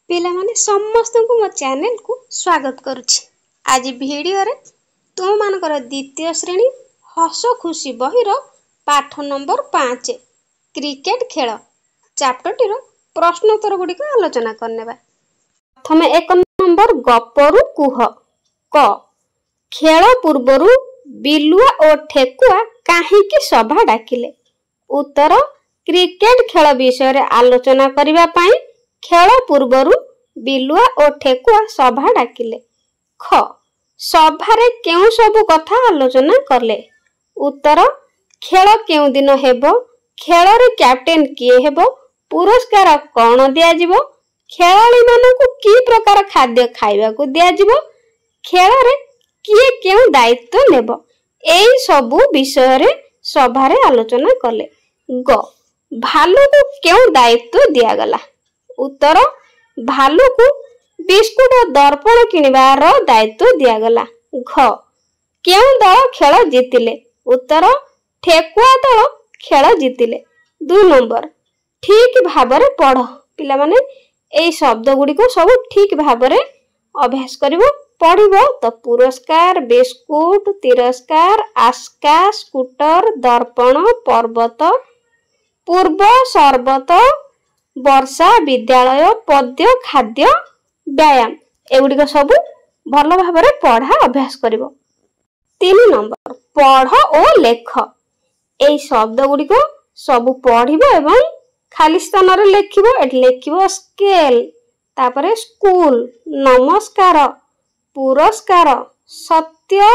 पिला माने समस्त को मो चैनल को स्वागत करुछि। आज वीडियो रे तुम मानकर द्वितीय श्रेणी हस खुशी बहिर पाठ नंबर 5 क्रिकेट खेल चैप्टर टीर प्रश्नोत्तर गुडी को आलोचना करनेबा। प्रथम 1 नंबर गपरु कुह क खेल पूर्वरु बिलुआ और ठेकुआ काहे की सभा डाकिले। उत्तर क्रिकेट खेल विषय रे आलोचना करिबा पई खेल पूर्वरु बिलुआ और ठेकुआ सभा डाकिले। ख सभारे केउ सब कथा आलोचना करले। उत्तर खेल केउ दिन हेबो, खेल रे कैप्टेन किए हेबो, पुरस्कार कोन दिया जिवो, खेलाड़ी मानकु की प्रकार खाद्य खाइबा को दिया जिवो, खेल रे किए केउ दायित्व नेबो, एई सब विषय रे सभारे आलोचना करले। ग भालू को केउ दायित्व दिया गला। उत्तर भालू को बिस्कुट और दर्पण किनिबार दायित्व दिया गला। घ केउ दल खेल जीतिले। उत्तर ठेकुआ दल खेल जीतिले। 2 नंबर ठीक भाबरे पढ़। पिला माने एई शब्द गुडी को सब ठीक भाबरे अभ्यास करिवो पढ़िबो। तो पुरस्कार, बिस्कुट, तिरस्कार, आस्का, स्कूटर, दर्पण, पर्वत, पूर्व, सर्वत, वर्षा, विद्यालय, पद्य, खाद्य, व्यायाम एगुडी सब भल भाबरे पढ़ा अभ्यास करिवो। 3 नंबर पढ़ और लेख। एई शब्द गुडी को सब पढ़िबो एवं खाली स्थान रे लेखिबो। एठी लेखिबो स्केल, तापरे स्कूल, नमस्कार, पुरस्कार, सत्य,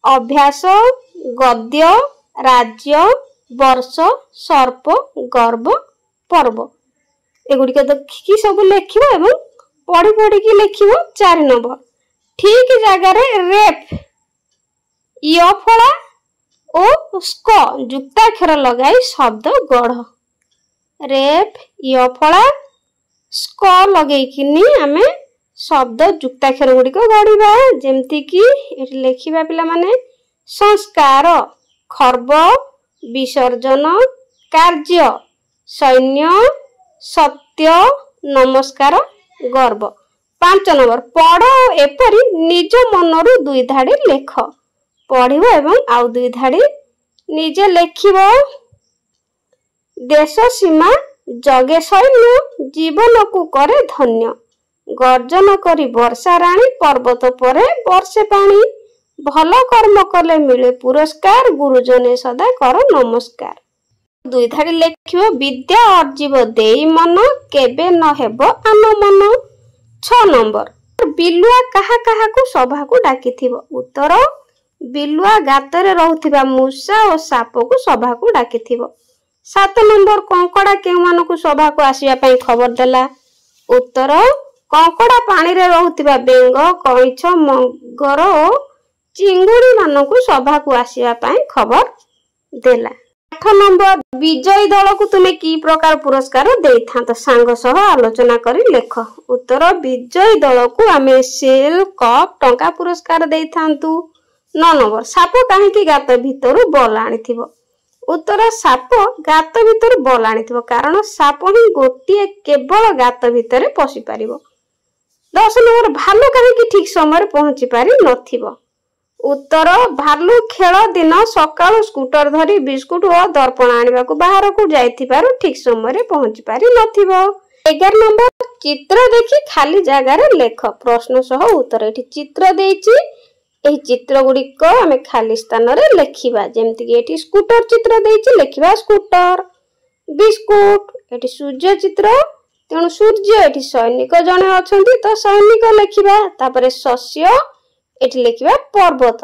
अभ्यास, गद्य, राज्य, वर्ष, सर्प, गर्व, पर्व एगुडी को देखि सब लेखिबो एवं पढ़ी पढ़ी की लेखिबो। 4 नंबर ठीक जगह रे रेप य फला ओ स्क जुक्ताक्षर लगाई शब्द गढ़। रेप य फला स्क लगई किनी आमे शब्द जुक्ताक्षर गुडी को गढ़िबा। जेमति की एठी लेखिबा पिला माने संस्कार, खर्ब, विसर्जन, कार्य, सैन्य, सत्य, नमस्कार, गर्व। 5 नंबर पढ़ एपरी निज मनरु 2 धाड़ी लेख। पढ़िबो एवं आउ 2 धाड़ी निजे लेखिबो। देश सीमा जगे सैन्य, जीवन को करे धन्य, गर्जन करी वर्षा राणी, पर्वत परे वर्षे पानी, भल कर्म कले मिले पुरस्कार, गुरुजने सदा कर नमस्कार। 2 धाड़ी लेखिबो विद्या अर्जिब देई मन, केबे न हेबो आन मन। 6 नंबर बिलुआ काहा काहा को सभा को डाकिथिबो। उत्तर बिलुआ गातरे रहउथिबा मूसा और साप को सभा को डाकिथिबो। 7 नंबर कंकड़ा केउ मान को सभा को आसीबा पई खबर देला। उत्तर कंकड़ा पानी रे रहउथिबा बेंग, कइछ, मगर और चिंगुड़ी मान को सभा को आसीबा पई खबर देला। 8 नंबर विजयी दल को तुमे की प्रकार पुरस्कार देइथा तो सांग सह आलोचना करी लेख। उत्तर विजयी दल को आमे सेल, कप, टंका पुरस्कार देइथांतु। 9 नंबर साप काहे की गात भितरु बॉल आनिथिबो। उत्तर साप गात भितर बॉल आनिथिबो कारण साप ही गोटिए केवल गात भितरे पसी पारिबो। 10 नंबर भालू काहे की ठीक समय रे पहुंची पारि नथिबो। उत्तर भालू खेल दिन सकाळु स्कूटर धरी बिस्कुट और दर्पण आनिबा को बाहर को जाइथिबारु ठीक समय रे पहुंची पारि नथिबो। 11 नंबर चित्र देखि खाली जगह रे लेख। प्रश्न सह उत्तर। एठी चित्र देइछि, एही चित्र गुडी को हमें खाली स्थान रे लेखिबा। जेमति कि एठी स्कूटर चित्र देइछि, लेखिबा स्कूटर। बिस्कुट एठी सूर्य चित्र, तेणु सूर्य। एठी सैनिक जने अछंती तो सैनिक लेखिबा। तापरे शस्य एठी लेखिबा पर्वत।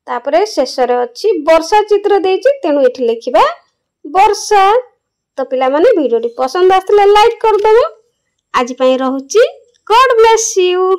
तापरे शेष रे अछि वर्षा चित्र देइछि, तेणु एठी लेखिबा वर्षा। तो पिला माने वीडियो टी पसंद आस्तले लाइक कर दबो। आज पई रहउछि। God bless you.